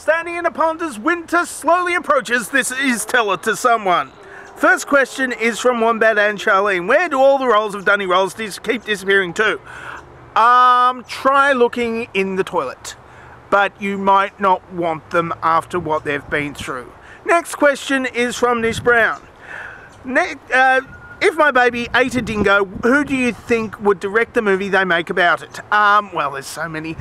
Standing in a pond as winter slowly approaches, this is Tell It to Someone. First question is from Wombat and Charlene. Where do all the rolls of Dunny Rolls keep disappearing to? Try looking in the toilet. But you might not want them after what they've been through. Next question is from Nish Brown. If my baby ate a dingo, who do you think would direct the movie they make about it? Well, there's so many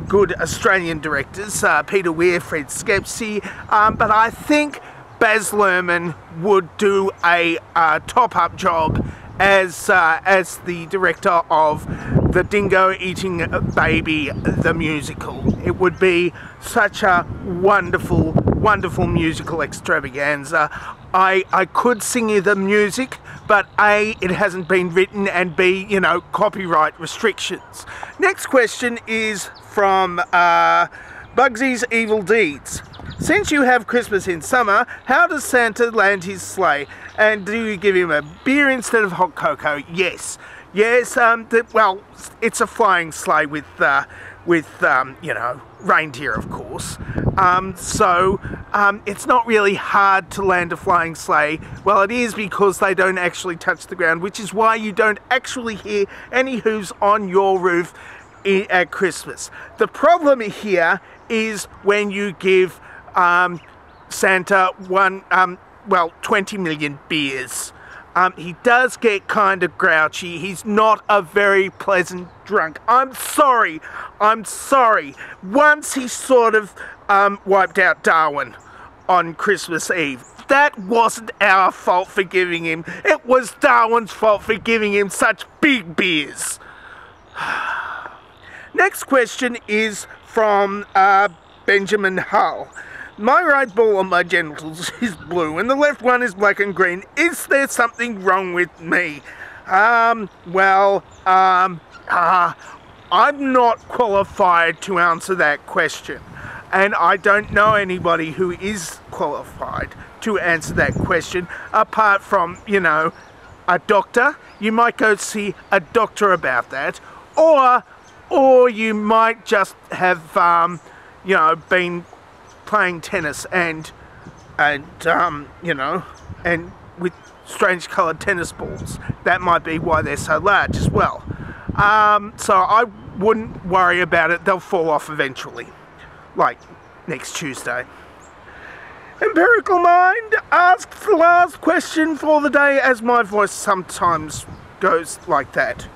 good Australian directors, Peter Weir, Fred Skepsey, but I think Baz Luhrmann would do a top-up job as the director of The Dingo Eating Baby, the musical. It would be such a wonderful, wonderful musical extravaganza. I could sing you the music, but A, it hasn't been written, and B, you know, copyright restrictions. Next question is from Bugsy's Evil Deeds. Since you have Christmas in summer, how does Santa land his sleigh? And do you give him a beer instead of hot cocoa? Yes. Yes, well, it's a flying sleigh with you know, reindeer, of course. It's not really hard to land a flying sleigh. Well, it is, because they don't actually touch the ground, which is why you don't actually hear any hooves on your roof at Christmas. The problem here is when you give Santa 20 million beers. He does get kind of grouchy. He's not a very pleasant drunk. I'm sorry. Once he sort of wiped out Darwin on Christmas Eve. That wasn't our fault for giving him. It was Darwin's fault for giving him such big beers. Next question is from Benjamin Hull. My right ball on my genitals is blue and the left one is black and green. Is there something wrong with me? I'm not qualified to answer that question. And I don't know anybody who is qualified to answer that question, apart from, you know, a doctor. You might go see a doctor about that. Or you might just have, you know, been playing tennis and you know, and with strange coloured tennis balls. That might be why they're so large as well. So I wouldn't worry about it. They'll fall off eventually, like next Tuesday. Empirical Mind asks the last question for the day, as my voice sometimes goes like that.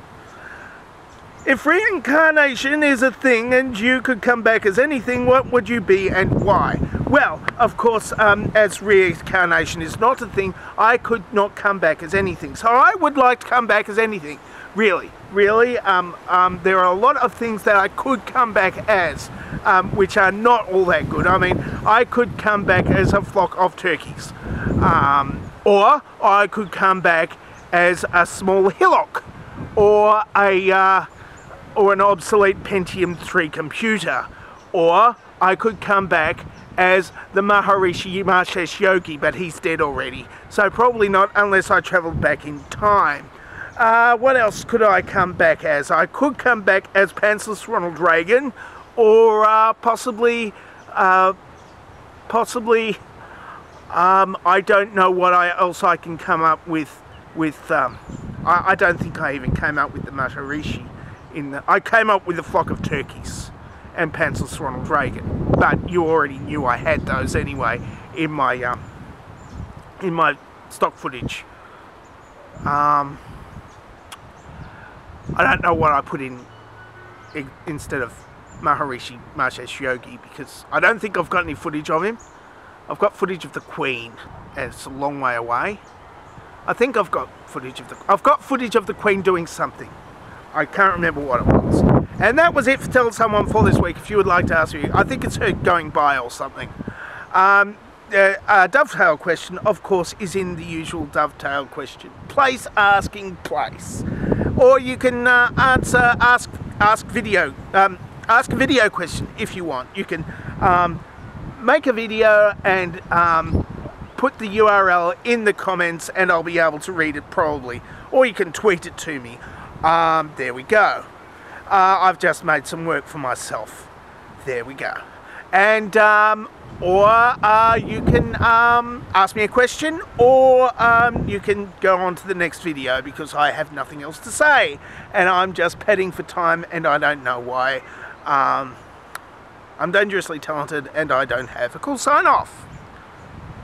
If reincarnation is a thing and you could come back as anything, what would you be and why? Well, of course, as reincarnation is not a thing, I could not come back as anything. So I would like to come back as anything. Really. There are a lot of things that I could come back as, which are not all that good. I mean, I could come back as a flock of turkeys. Or I could come back as a small hillock. Or an obsolete Pentium 3 computer. Or I could come back as the Maharishi Mahesh Yogi, but he's dead already. So probably not, unless I travelled back in time. What else could I come back as? I could come back as Pantsless Ronald Reagan, or possibly, I don't know what else I can come up with. I don't think I even came up with the Maharishi. I came up with a flock of turkeys and Pantsless Ronald Reagan, but you already knew I had those anyway in my stock footage. I don't know what I put in instead of Maharishi Mahesh Yogi, because I don't think I've got any footage of him. I've got footage of the Queen, and it's a long way away. I think I've got footage of the Queen doing something. I can't remember what it was. And that was it for Tell Someone for this week. If you would like to ask me, I think it's her going by or something. Dovetail question, of course, is in the usual dovetail question place asking place. Or you can ask a video question if you want. You can make a video and put the URL in the comments, and I'll be able to read it probably. Or you can tweet it to me. There we go. I've just made some work for myself. There we go. And or you can ask me a question, or you can go on to the next video, because I have nothing else to say and I'm just padding for time, and I don't know why. I'm dangerously talented and I don't have a cool sign off.